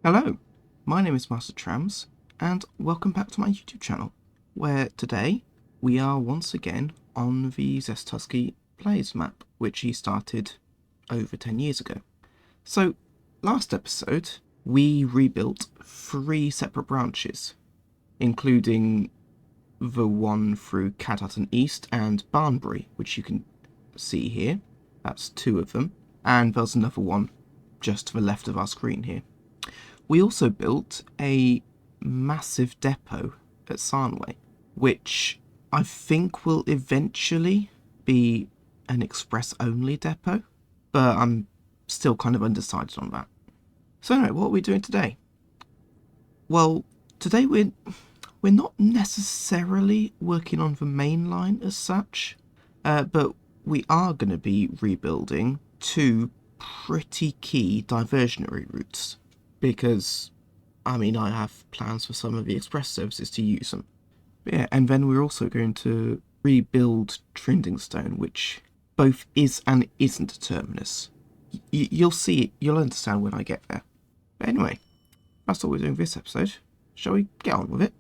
Hello, my name is Master Trams, and welcome back to my YouTube channel, where today we are once again on the Zest Husky Players map, which he started over 10 years ago. So, last episode, we rebuilt 3 separate branches, including the one through Cadhutton East and Barnbury, which you can see here. That's 2 of them, and there's another one just to the left of our screen here. We also built a massive depot at Sarnway, which I think will eventually be an express-only depot, but I'm still kind of undecided on that. So anyway, what are we doing today? Well, today we're not necessarily working on the main line as such, but we are going to be rebuilding 2 pretty key diversionary routes, because, I mean, I have plans for some of the express services to use them. Yeah, and then we're also going to rebuild Trindingstone, which both is and isn't a terminus. You'll see it, you'll understand when I get there. But anyway, that's all we're doing this episode. Shall we get on with it?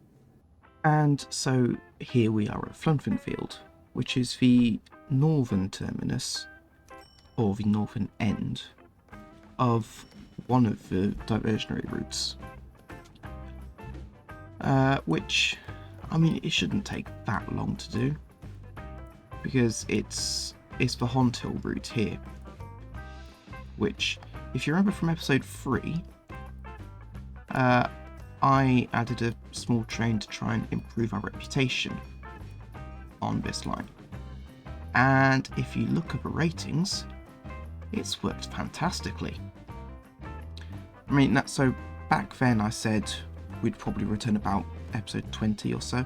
And so here we are at Flunfinfield, which is the northern terminus, or the northern end, of one of the diversionary routes. Which, I mean, it shouldn't take that long to do, because it's the Honthill route here, which, if you remember from episode 3, I added a small train to try and improve our reputation on this line. And if you look at the ratings, it's worked fantastically. I mean, so back then I said we'd probably return about episode 20 or so.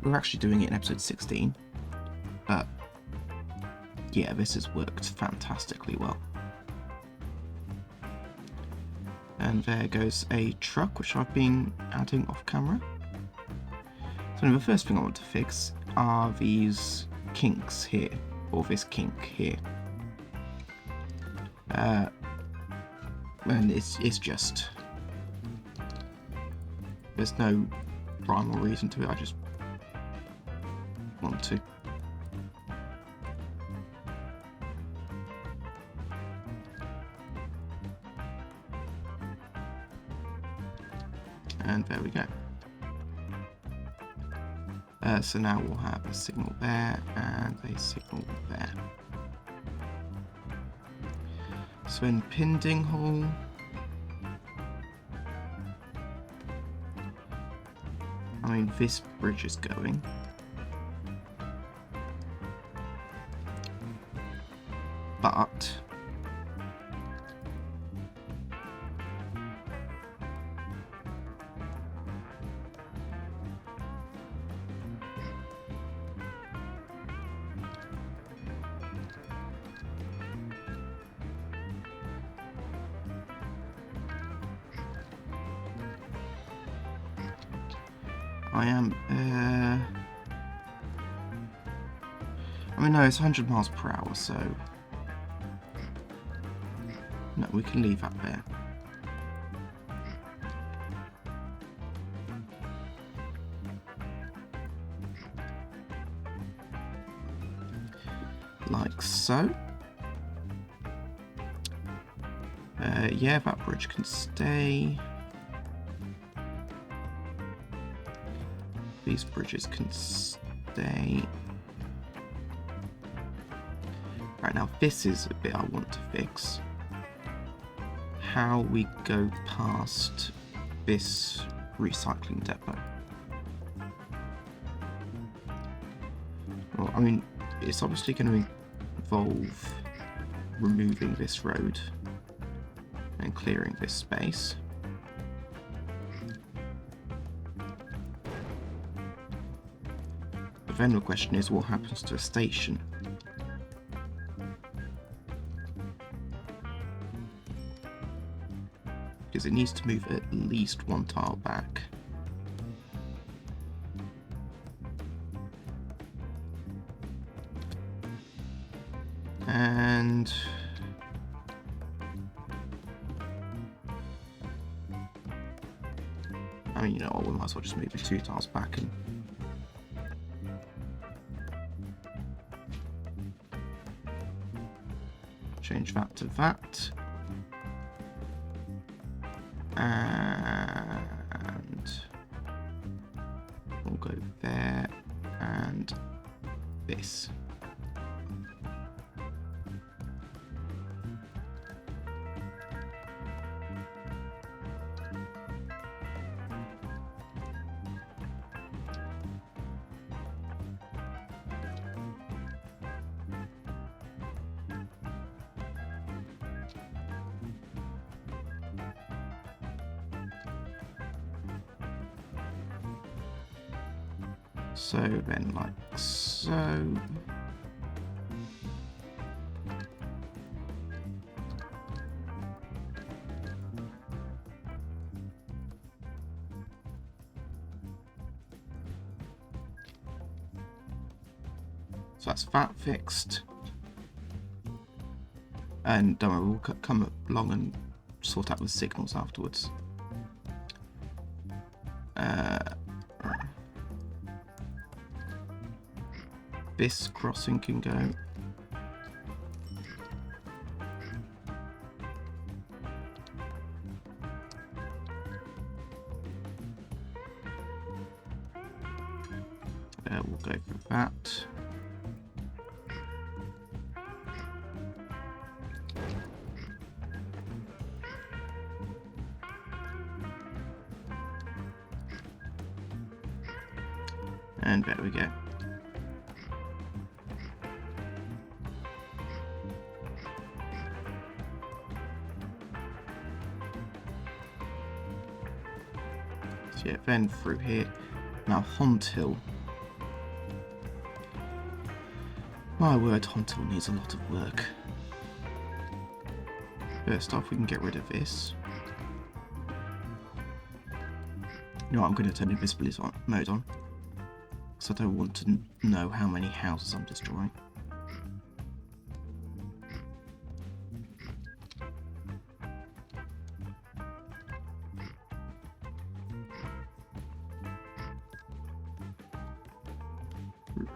We're actually doing it in episode 16. But yeah, this has worked fantastically well. And there goes a truck, which I've been adding off camera. So the first thing I want to fix are these kinks here, or this kink here. And it's just, there's no rhyme or reason to it, I just want to. And there we go. So now we'll have a signal there and a signal there. So in Pindinghall, I mean, this bridge is going. But I am, I mean, no, it's 100 miles per hour, so no, we can leave that there. Like so. Yeah, that bridge can stay. These bridges can stay. Right, now this is a bit I want to fix. How we go past this recycling depot. Well, I mean, it's obviously going to involve removing this road and clearing this space. The then the question is, what happens to a station? Because it needs to move at least 1 tile back. And I mean, you know what, we might as well just move the 2 tiles back and change that to that. And we'll go there and this. So then, like so. So that's that fixed. And don't worry, we'll come along and sort out the signals afterwards. This crossing can go. We'll go for that. And there we go. So yeah, then through here. Now Honthill. My word, Honthill needs a lot of work. First off, we can get rid of this. You know what, I'm going to turn invisibility mode on. Because I don't want to know how many houses I'm destroying.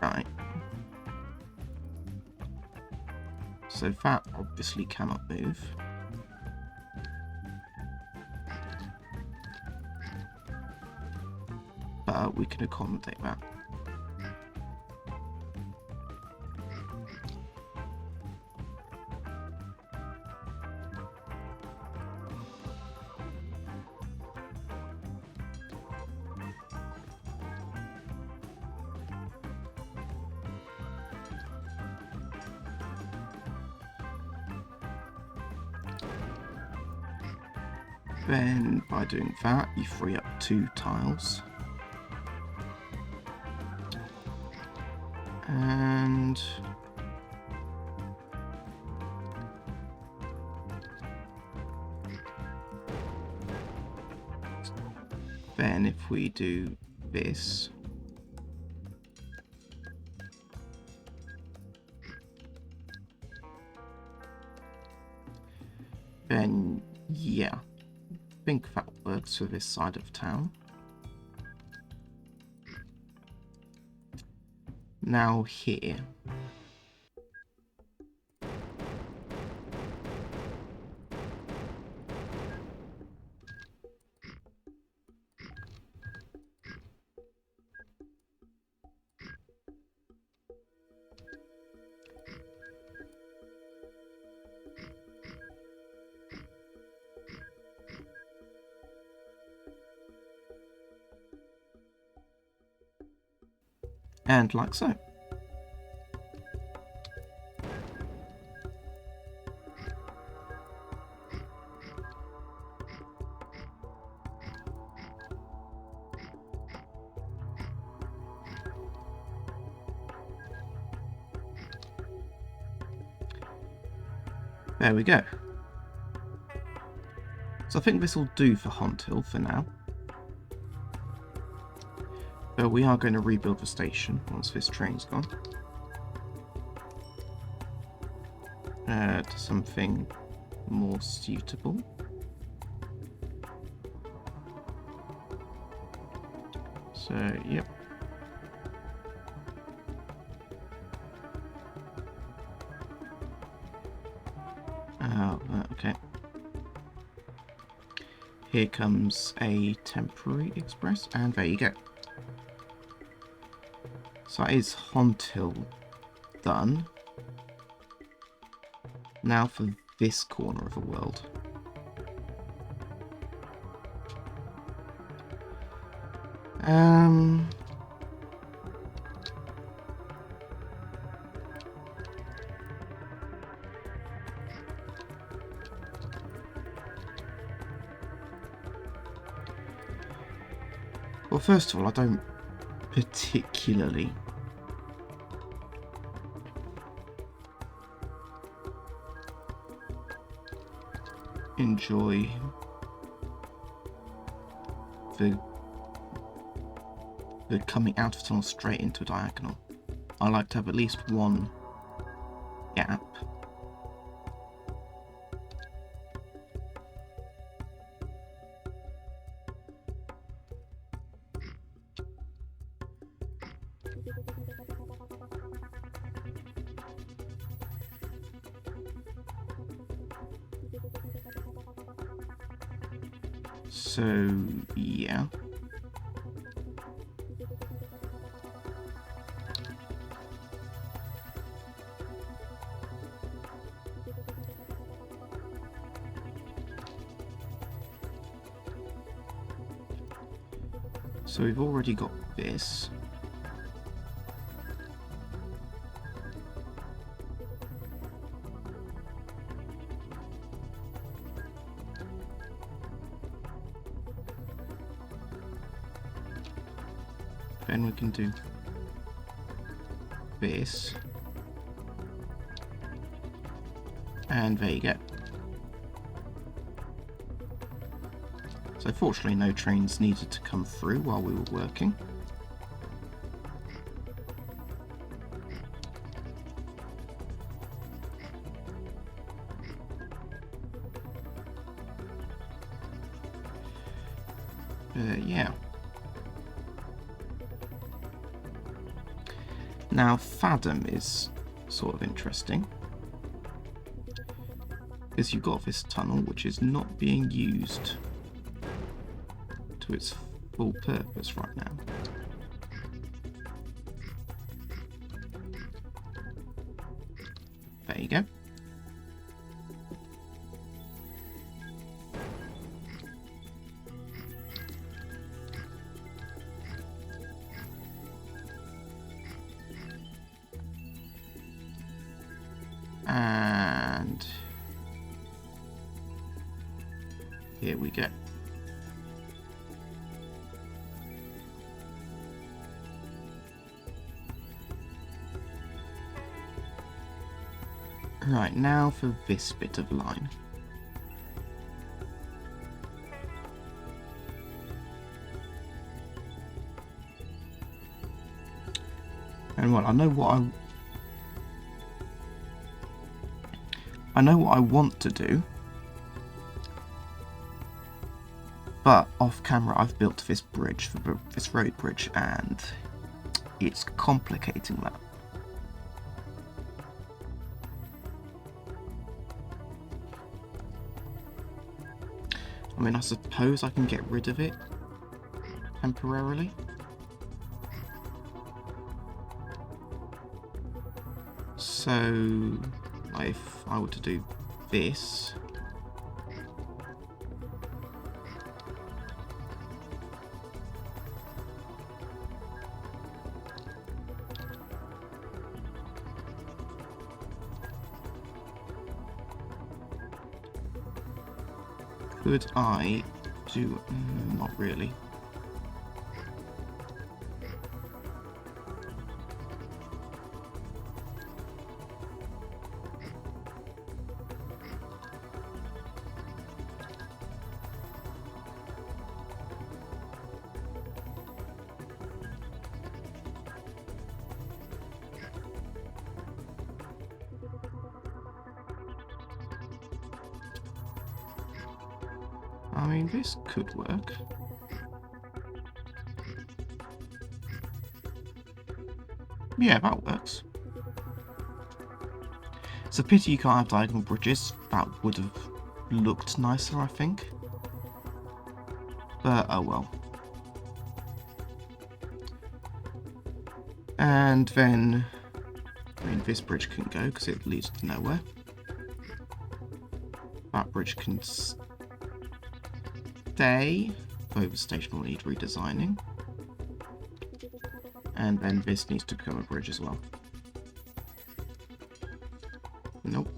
Right. So that obviously cannot move. But we can accommodate that. Then, by doing that, you free up 2 tiles. And then if we do this, then yeah. I think that works for this side of town. Now here. And like so. There we go. So I think this will do for Honthill for now. But we are going to rebuild the station once this train's gone. To something more suitable. So, yep. Okay. Here comes a temporary express, and there you go. So that is Honthill done. Now for this corner of the world. Well, first of all, I don't particularly enjoy the coming out of tunnel straight into a diagonal. I like to have at least one gap. So, yeah. So we've already got this. Then we can do this. And there you go. So fortunately no trains needed to come through while we were working. Yeah. Now Fathom is sort of interesting, because you've got this tunnel which is not being used to its full purpose right now. There you go. And here we go. Right, now for this bit of line. And well, I know what I want to do, but off camera I've built this bridge, this road bridge, and it's complicating that. I mean, I suppose I can get rid of it temporarily. So, if I were to do this, could I do... not really. I mean, this could work. Yeah, that works. It's a pity you can't have diagonal bridges. That would have looked nicer, I think. But oh well. And then, I mean, this bridge can go because it leads to nowhere. That bridge can stay, though the station will need redesigning. And then this needs to become a bridge as well. Nope.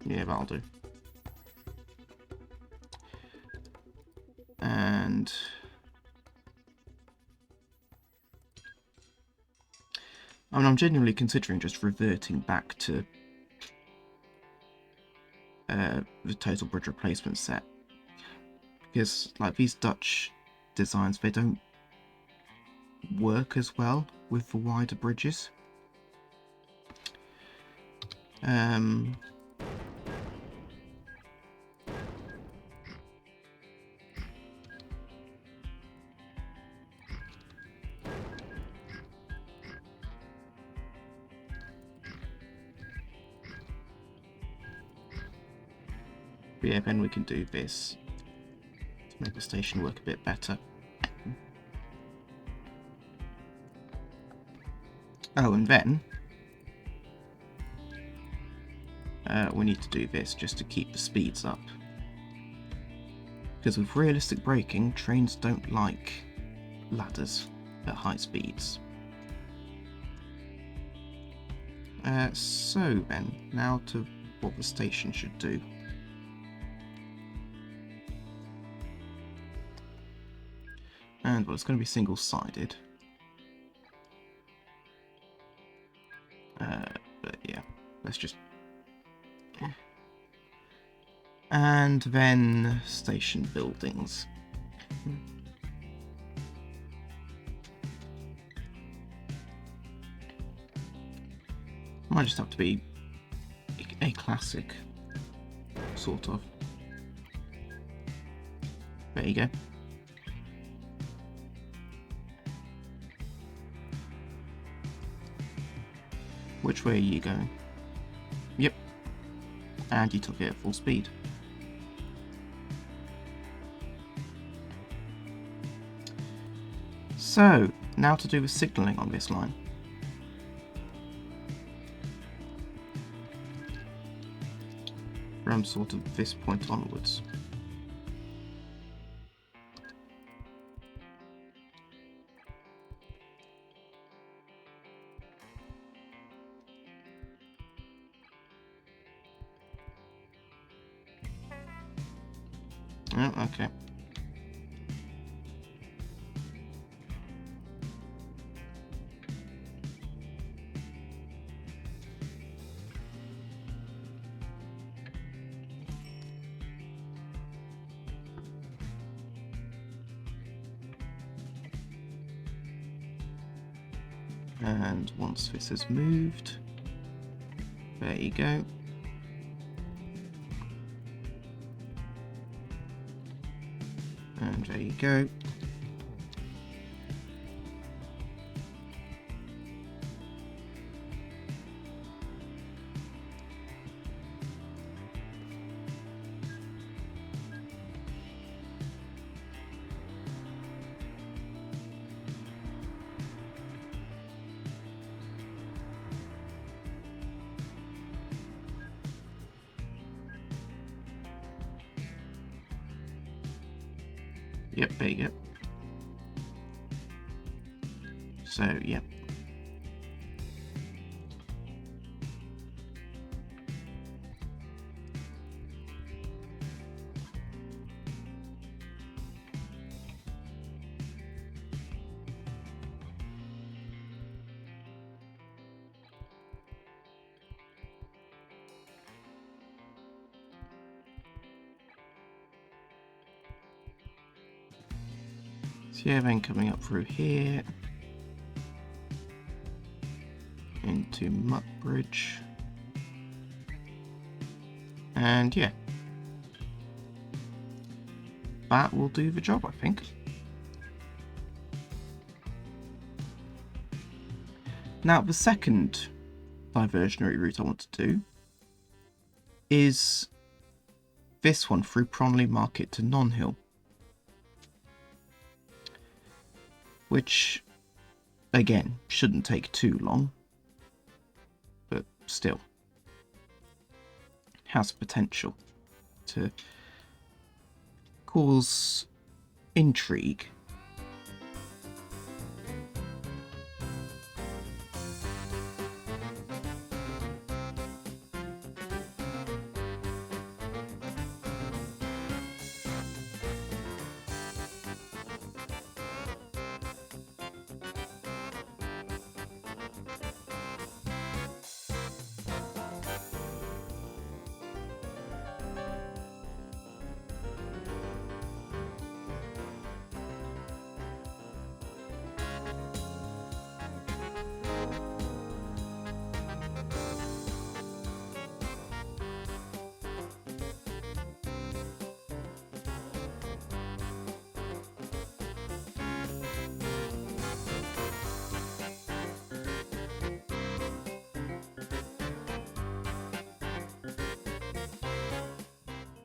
Yeah, that'll do. And I mean, I'm genuinely considering just reverting back to the total bridge replacement set, because like these Dutch designs, they don't work as well with the wider bridges. But yeah, then we can do this to make the station work a bit better. Oh, and then we need to do this just to keep the speeds up. Because with realistic braking, trains don't like ladders at high speeds. So then, now to what the station should do. And well, it's going to be single-sided. But yeah, let's just... And then station buildings. Might just have to be a classic, sort of. There you go. Which way are you going? Yep. And you took it at full speed. So, now to do the signalling on this line. From sort of this point onwards. Oh, okay. And once this has moved, there you go. And there you go. Yep, there you go. So, yep. So yeah, then coming up through here into Muckbridge, and yeah, that will do the job, I think. Now, the second diversionary route I want to do is this one through Pronley Market to Nonhill, which again shouldn't take too long, but still has potential to cause intrigue.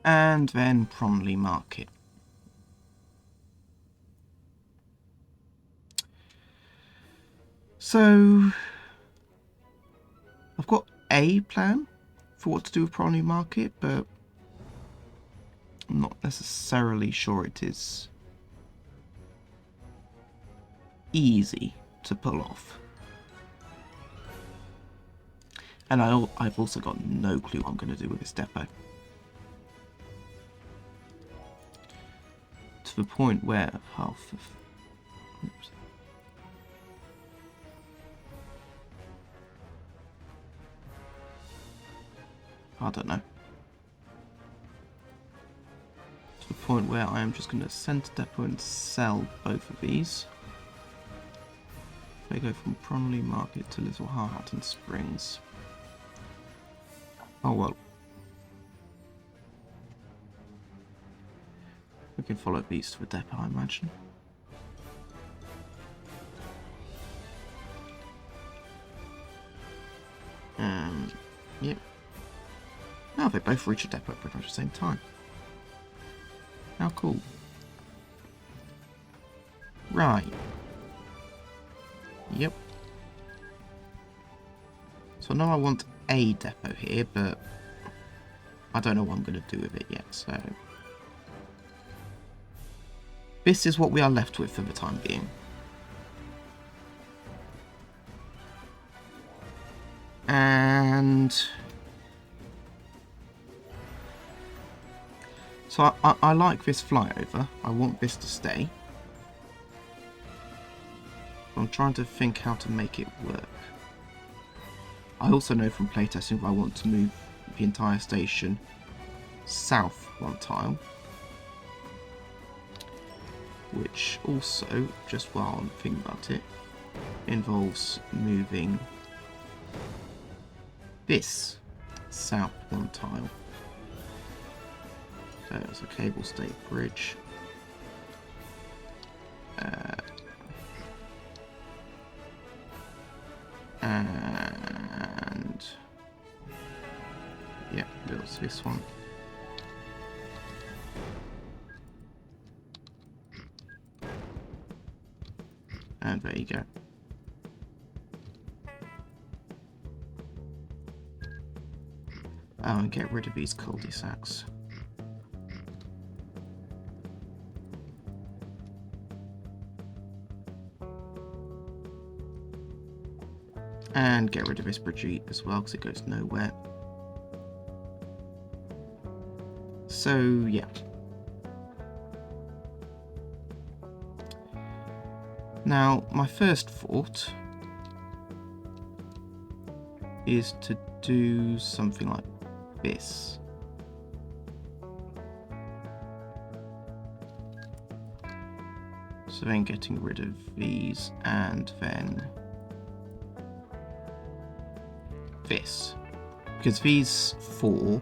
And then Pronley Market. So I've got a plan for what to do with Pronley Market, but I'm not necessarily sure it is easy to pull off. And I've also got no clue what I'm going to do with this depot. To the point where half of... Oops. I don't know. To the point where I am just going to send to depot and sell both of these. They go from Pronley Market to Little Harton Springs. Oh well. We can follow these to the depot, I imagine. Yep. Now they both reach a depot at pretty much the same time. How cool. Right. Yep. So now I want a depot here, but I don't know what I'm going to do with it yet, so... This is what we are left with for the time being. And... So I like this flyover. I want this to stay. I'm trying to think how to make it work. I also know from playtesting if I want to move the entire station south one tile. Which also, just while I'm thinking about it, involves moving this south one tile. So it's a cable stayed bridge. And yeah, there's this one. And there you go. Oh, and get rid of these cul-de-sacs. And get rid of this bridge as well, because it goes nowhere. So, yeah. Now, my first thought is to do something like this. So then getting rid of these and then this. Because these four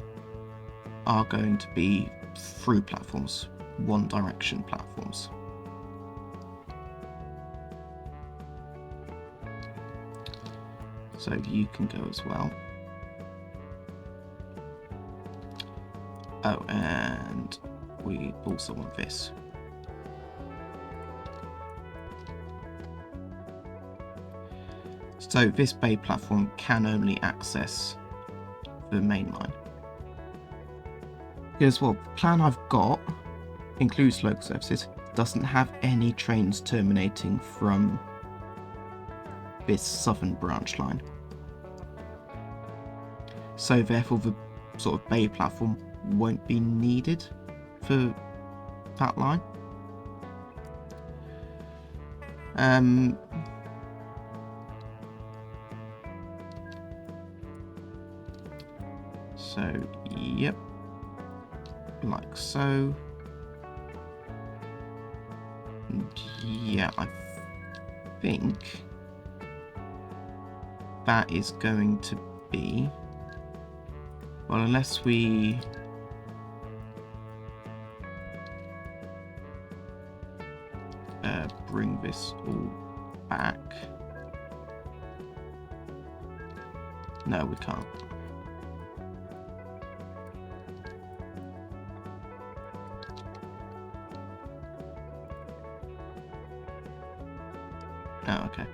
are going to be through platforms, one direction platforms. So you can go as well. Oh, and we also want this. So this bay platform can only access the main line. Because, well, the plan I've got includes local services, doesn't have any trains terminating from this southern branch line. So therefore the sort of bay platform won't be needed for that line. So, yep, like so. And yeah, I think that is going to be, well, unless we bring this all back. No, we can't. Oh, okay.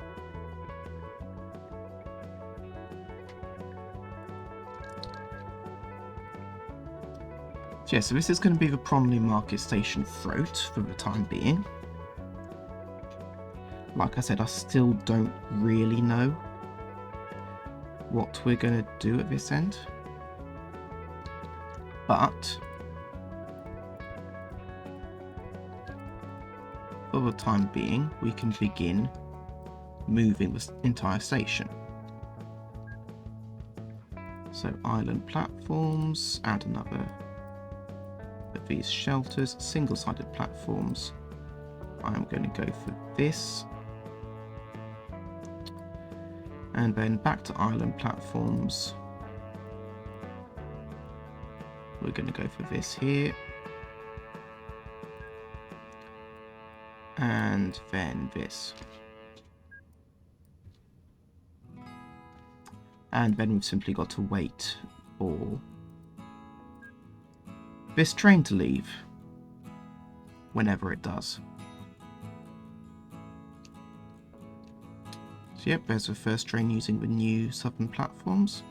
So yeah, so this is going to be the Promley Market Station throat for the time being. Like I said, I still don't really know what we're going to do at this end. But for the time being, we can begin moving the entire station. So island platforms, add another of these shelters, single-sided platforms. I'm going to go for this. And then back to island platforms. We're going to go for this here. And then this. And then we've simply got to wait for this train to leave, whenever it does. So yep, there's the first train using the new southern platforms.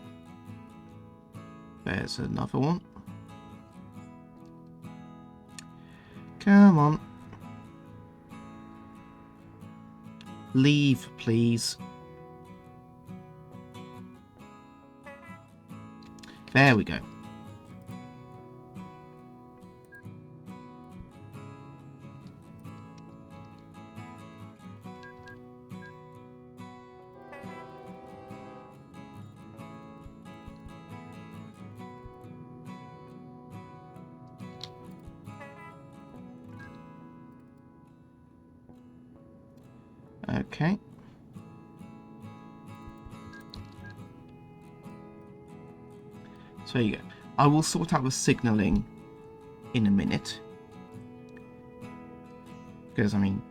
There's another one. Come on. Leave, please. There we go. Okay. So there you go. I will sort out the signalling in a minute. Because, I mean,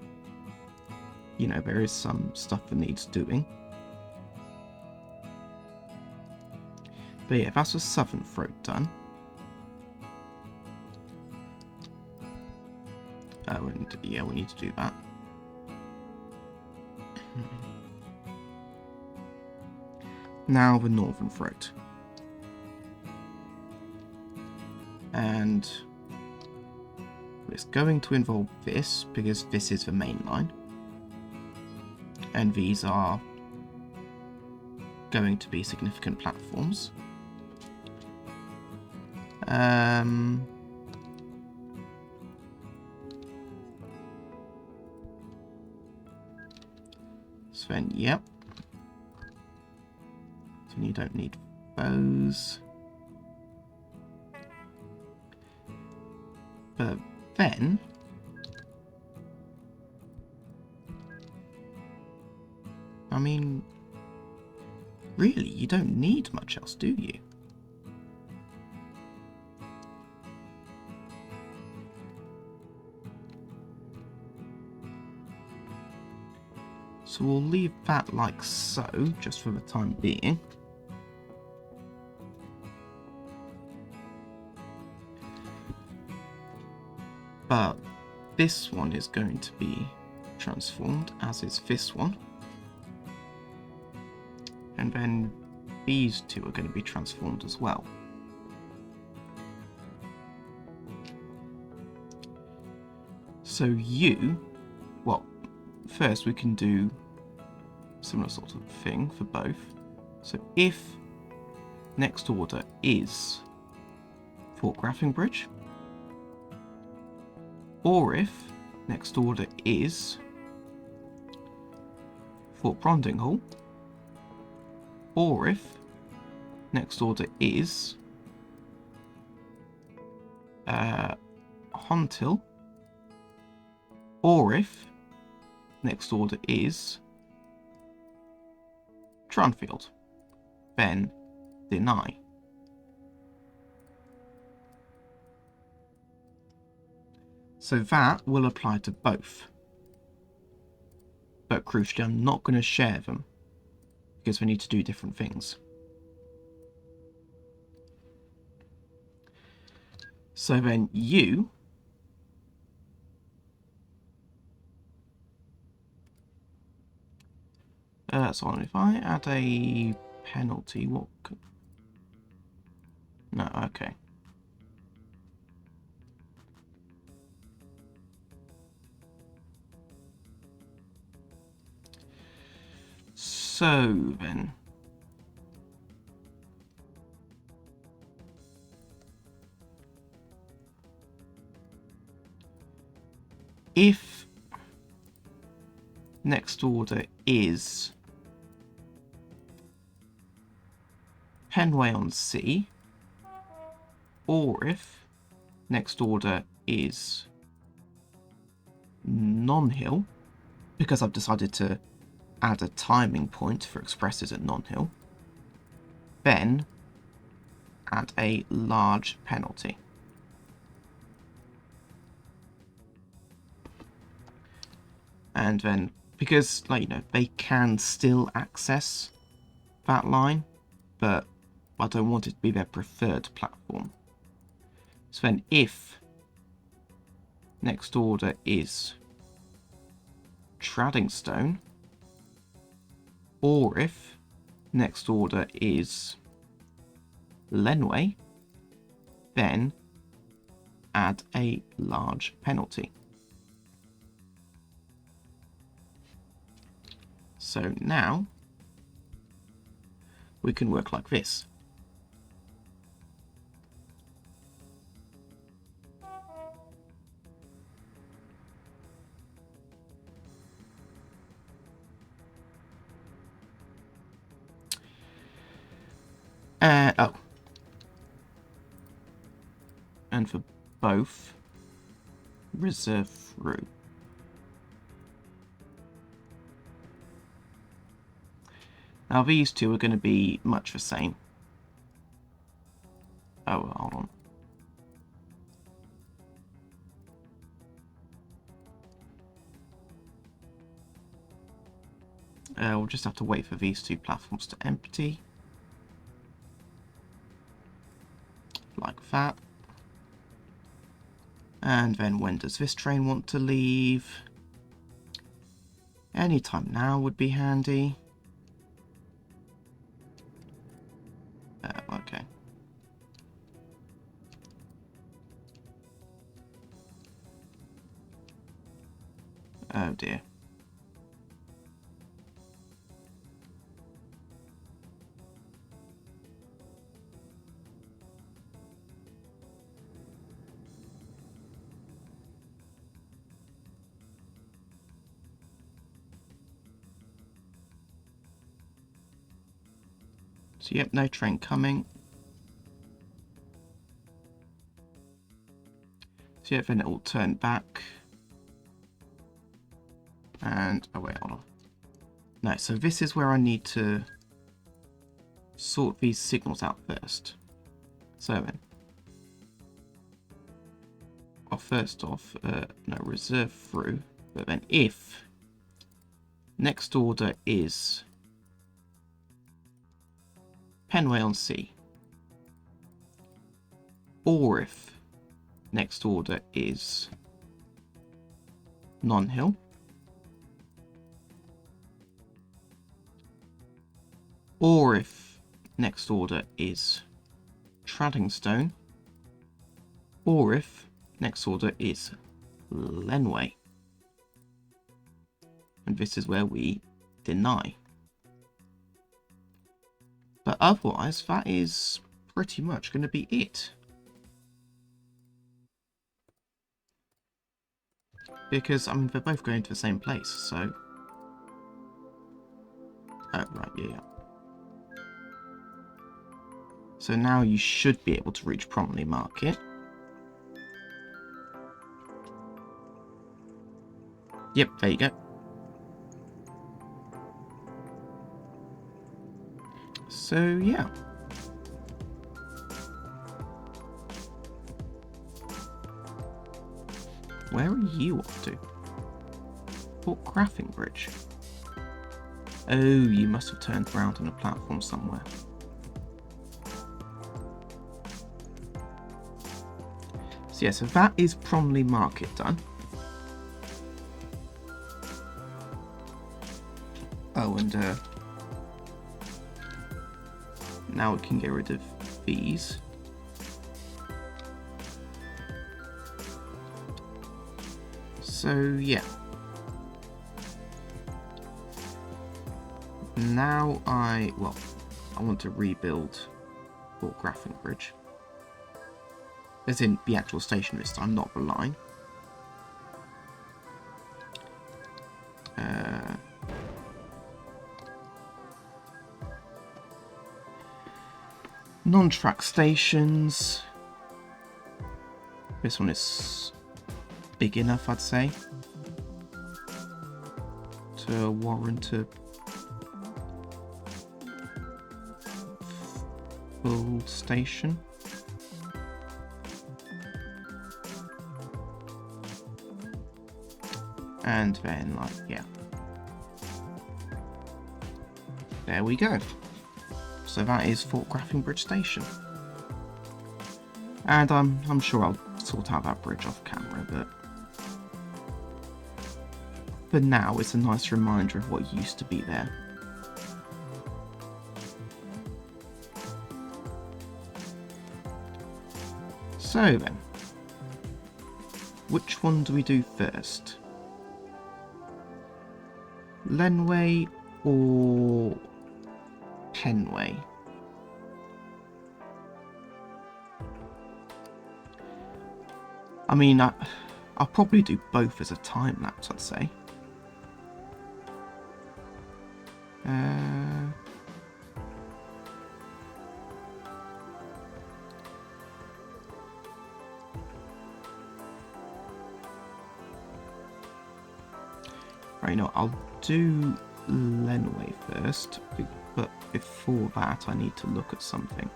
you know, there is some stuff that needs doing. But yeah, that's the southern throat done. Oh, and yeah, we need to do that. Now the northern throat. And it's going to involve this, because this is the main line. And these are going to be significant platforms. So then, yep. So you don't need those. But then, I mean, really, you don't need much else, do you? So we'll leave that like so, just for the time being. But this one is going to be transformed, as is this one. And then these two are going to be transformed as well. So well, first we can do similar sort of thing for both. So if next order is Fort Graffingbridge, or if next order is Fort Brondinghall, or if next order is Honthill, or if next order is Tranfield, then deny. So that will apply to both. But crucially, I'm not going to share them, because we need to do different things. So then so if I add a penalty, what could... No, okay. So then, if next order is Penway on Sea, or if next order is Nonhill, because I've decided to add a timing point for expresses at Nonhill, then add a large penalty. And then, because, like, you know, they can still access that line, but I don't want it to be their preferred platform. So then if next order is Traddingstone, or if next order is Lenway, then add a large penalty. So now we can work like this. Oh. And for both, reserve through. Now these two are going to be much the same. Oh, hold on. We'll just have to wait for these two platforms to empty. Like that. And then when does this train want to leave? Anytime now would be handy. Okay. Oh dear. So yep, no train coming. So yep, then it will turn back. And, oh wait, hold on. No, so this is where I need to sort these signals out first. So then, well, first off, no, reserve through, but then if next order is Penway on Sea, or if next order is Nonhill, or if next order is Traddingstone, or if next order is Lenway. And this is where we deny. But otherwise, that is pretty much going to be it. Because, I mean, they're both going to the same place, so... right, yeah. So now you should be able to reach Promptly Market. Yep, there you go. So, yeah. Where are you off to? Port Graffingbridge. Oh, you must have turned around on a platform somewhere. So yeah, so that is Promptly Market done. Oh, and now we can get rid of these. So yeah. Now I want to rebuild Port Graffingbridge. As in the actual station this time, not the line. Non-track stations. This one is big enough, I'd say, to warrant a full station. And then, like, yeah. There we go. So that is Fort Graffingbridge Station. And I'm sure I'll sort out that bridge off camera, but for now it's a nice reminder of what used to be there. So then, which one do we do first? Lenway or Penway? I mean, I'll probably do both as a time lapse, I'd say. Right, no, I'll do Lenway first, but before that I need to look at something.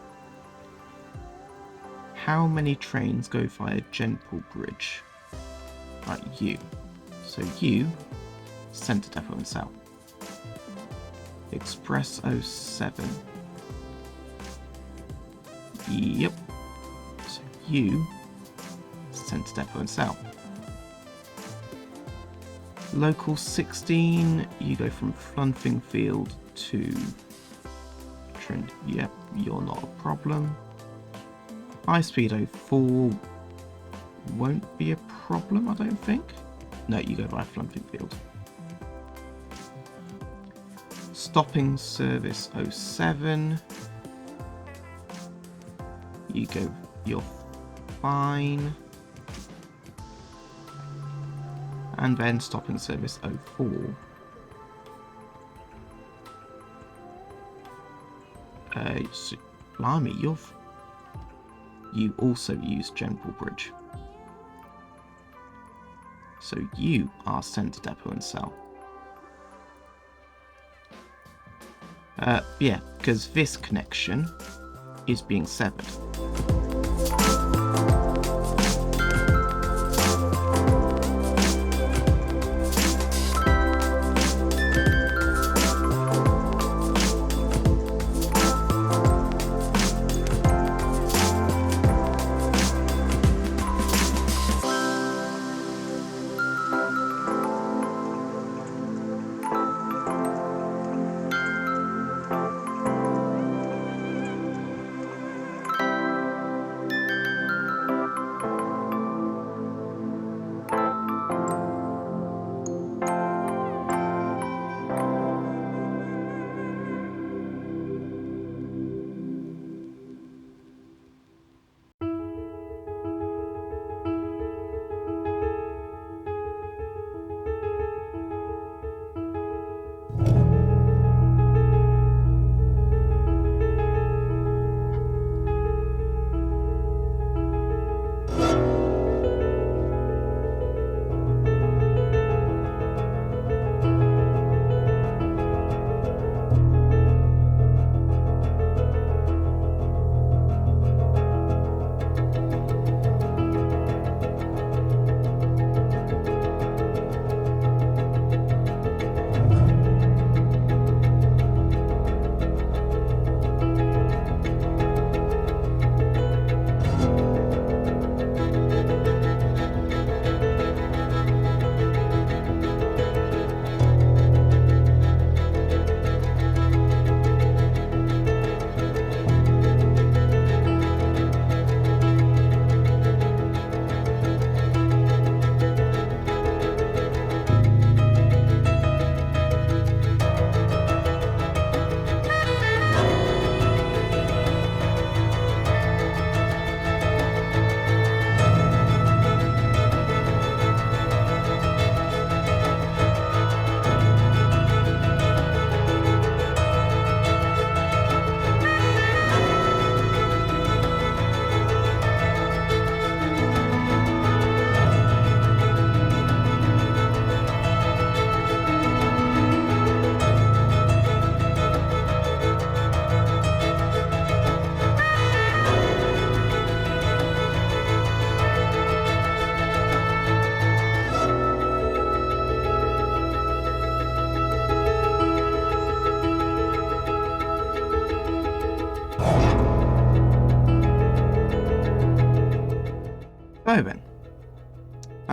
How many trains go via Gentle Bridge? Right, you. So you, Centre Depot and Cell. Express 07. Yep. So you, Centre Depot and Cell. Local 16, you go from Flunfingfield to Trent. Yep, you're not a problem. High Speed 04 won't be a problem, I don't think. No, you go by Flunfingfield. Stopping Service 07. You're fine. And then Stopping Service 04. So, blimey, you also use Gentle Bridge. So you are Centre Depot and Cell. Yeah, because this connection is being severed.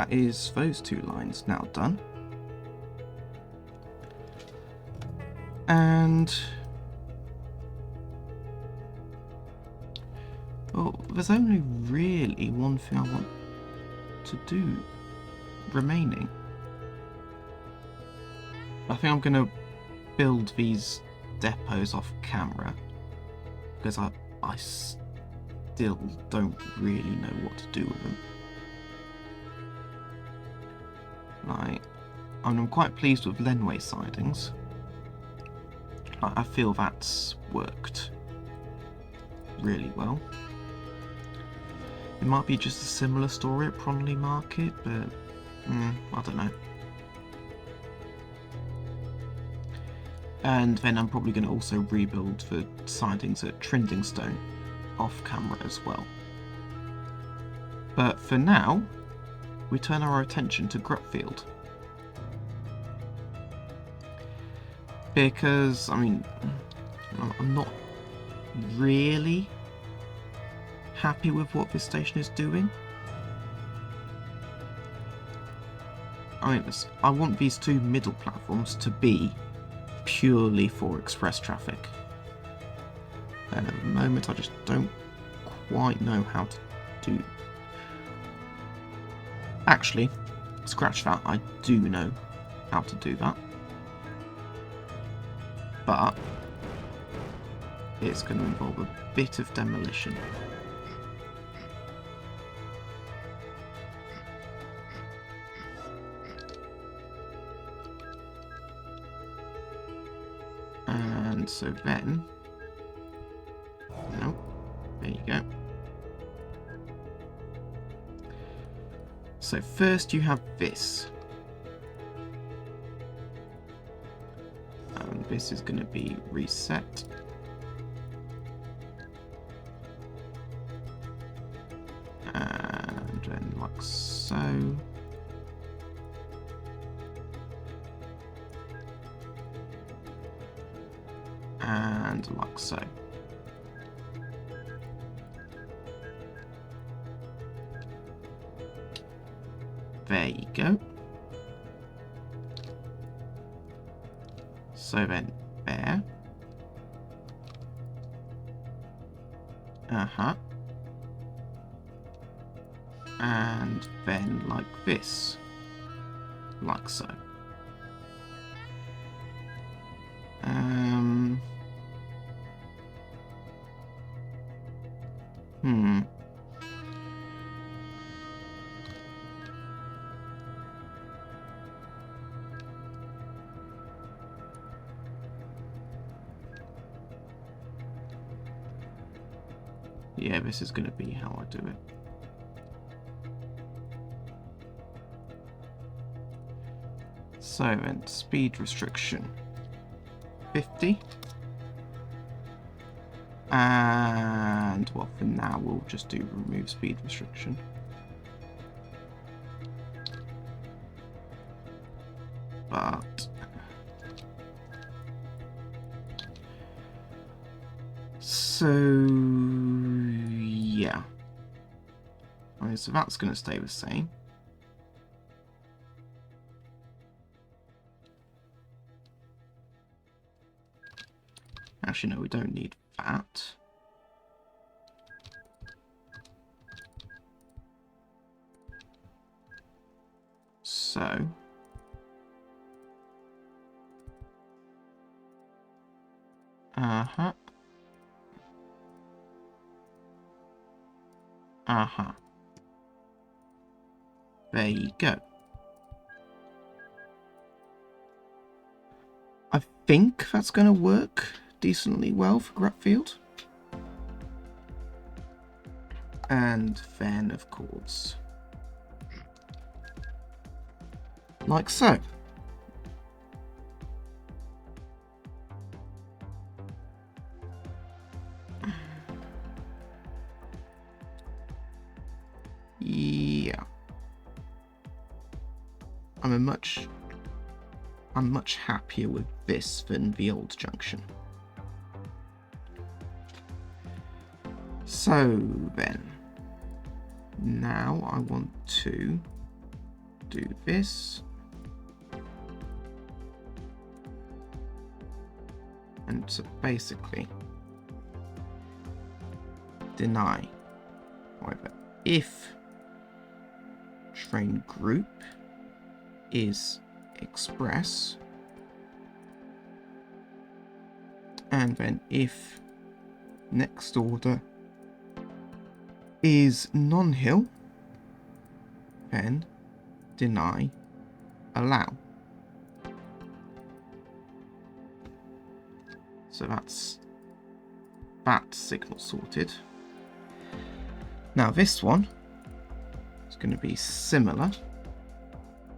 that is those two lines now done. And well, there's only really one thing I want to do remaining. I think I'm going to build these depots off camera because I still don't really know what to do with them. Like, I'm quite pleased with Lenway sidings. I feel that's worked really well. It might be just a similar story at Pronley Market, but I don't know. And then I'm probably going to also rebuild the sidings at Trindingstone off camera as well. But for now, we turn our attention to Grutfield. Because, I mean, I'm not really happy with what this station is doing. I mean, I want these two middle platforms to be purely for express traffic. And at the moment I just don't quite know how to do. Actually, scratch that, I do know how to do that. But it's going to involve a bit of demolition. And so then, no, there you go. So first you have this. And this is going to be reset. And then like so. And like so. There you go. So then there. And then like this. Like so. Yeah, this is going to be how I do it. So, and speed restriction 50. And, well, for now, we'll just do remove speed restriction. But so yeah. Okay, so that's going to stay the same. Actually, no, we don't need that. So there you go. I think that's going to work decently well for Grutfield. And then, of course, like so. Yeah. I'm much happier with this than the old junction. So then, now I want to do this. And so basically deny. However, if train group is express, and then if next order is non-hill, then deny allow. So that's that signal sorted. Now this one is going to be similar.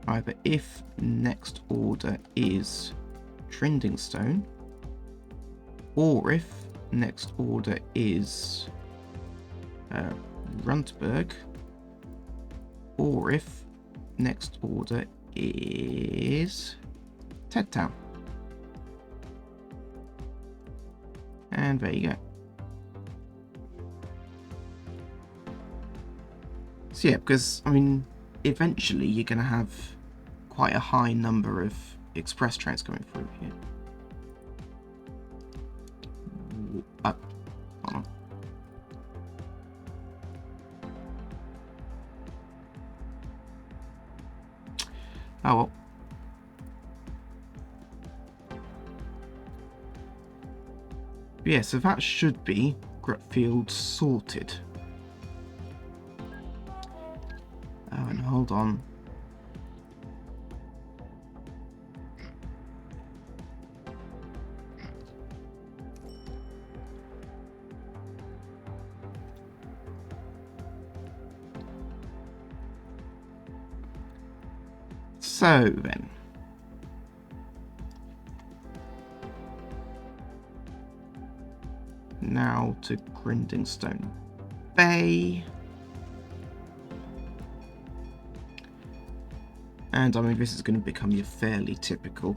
Either if next order is trending stone, or if next order is Runtberg, or if next order is Tedtown. And there you go. So yeah, because, I mean, eventually you're going to have quite a high number of express trains coming through here. Hold on. Oh well. But yeah, so that should be Grutfield sorted. Oh, and hold on. So then, now to Grindingstone Bay. And I mean, this is going to become your fairly typical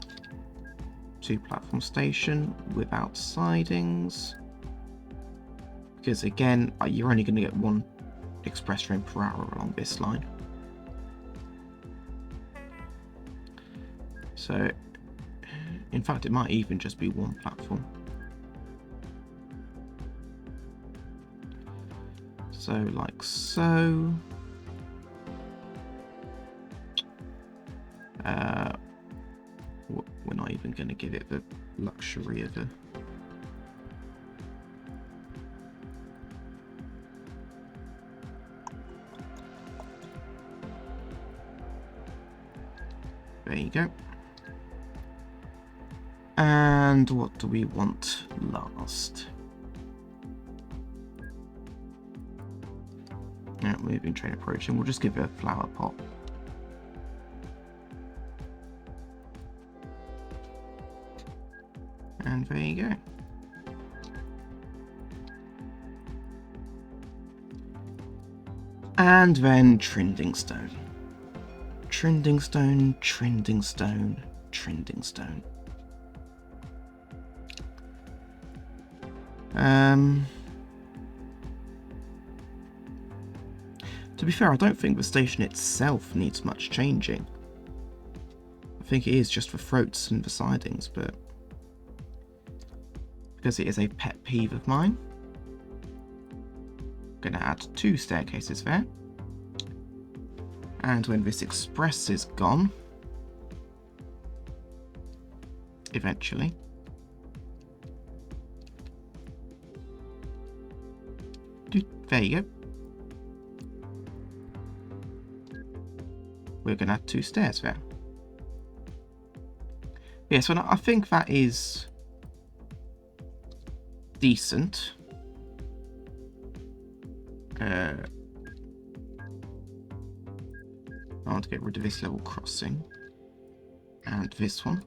2-platform station without sidings. Because again, you're only going to get 1 express train per hour along this line. So, in fact, it might even just be 1 platform. So, like so. We're not even going to give it the luxury of a... There you go. And what do we want last? Yeah, moving train approaching. We'll just give it a flower pot. And there you go. And then trending stone. Trending stone, trending stone, trending stone. To be fair, I don't think the station itself needs much changing. I think it is just for throats and the sidings, but because it is a pet peeve of mine, I'm going to add 2 staircases there. And when this express is gone, eventually, there you go. We're going to add 2 stairs there. Yeah, so I think that is decent. I want to get rid of this level crossing and this one.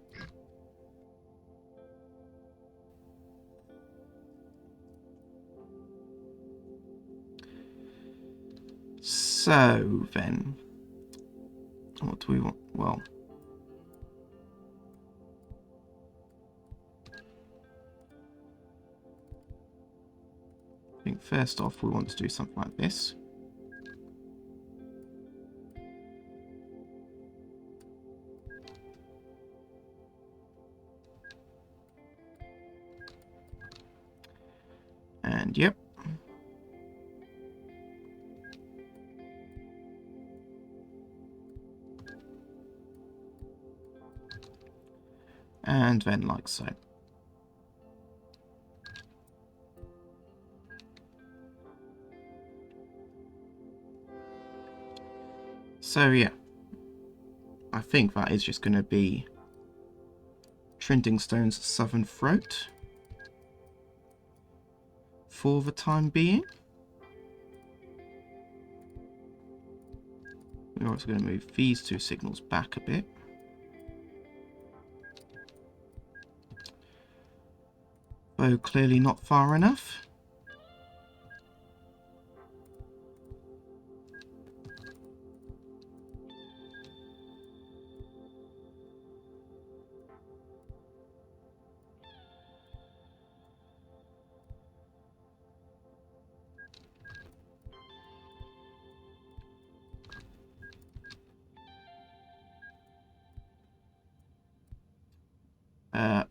So then, what do we want? Well, I think first off we want to do something like this. And yep. And then like so. So yeah, I think that is just going to be Trendingstone's Southern Throat for the time being. We're also going to move these two signals back a bit. Though clearly not far enough.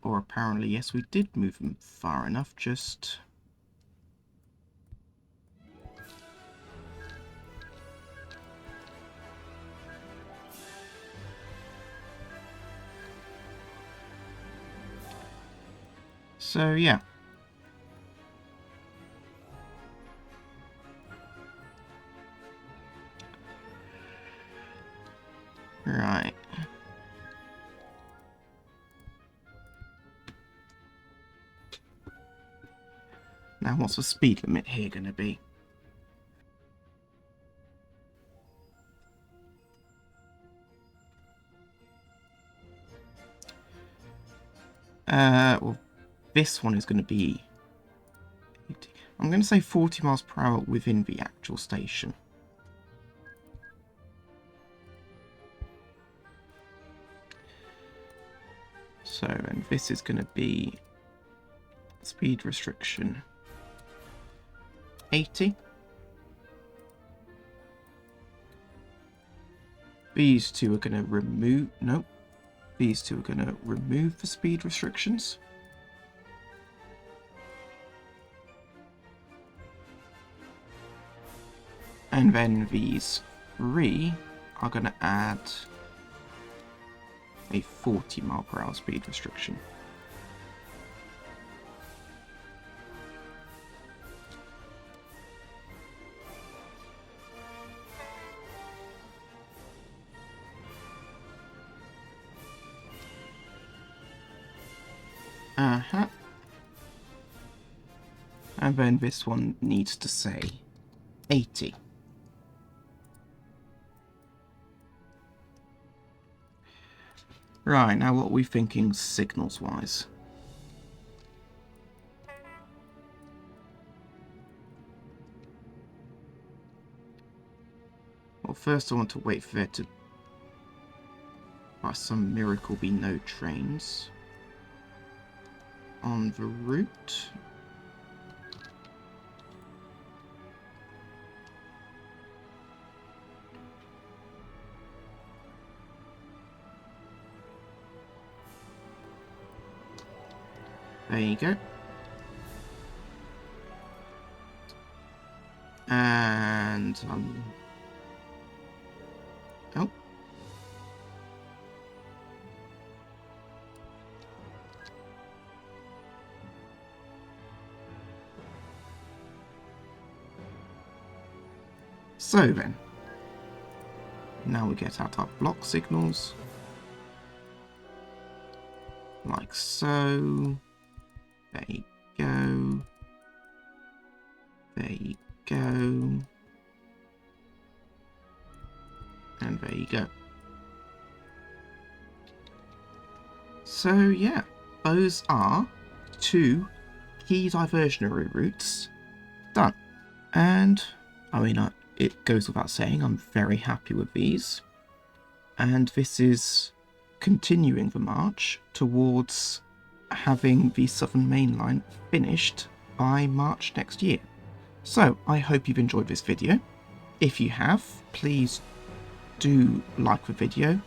Or apparently, yes, we did move them far enough, just... So, yeah. Right. Now, what's the speed limit here going to be? Well, this one is going to be... I'm going to say 40 miles per hour within the actual station. So, and this is going to be speed restriction 80. These two are going to remove... Nope. These two are going to remove the speed restrictions. And then these three are going to add a 40 mile per hour speed restriction. And then this one needs to say 80. Right, now what are we thinking signals-wise? Well, first I want to wait for there to, by some miracle, be no trains on the route. There you go. And oh. So then, now we get out our block signals, like so. There you go. There you go. And there you go. So yeah, those are two key diversionary routes done. And I mean, it goes without saying, I'm very happy with these. And this is continuing the march towards having the Southern Main Line finished by March next year. So I hope you've enjoyed this video. If you have, please do like the video,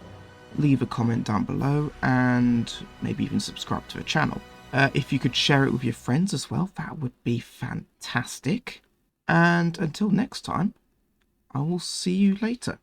leave a comment down below, and maybe even subscribe to the channel. If you could share it with your friends as well, that would be fantastic. And until next time, I will see you later.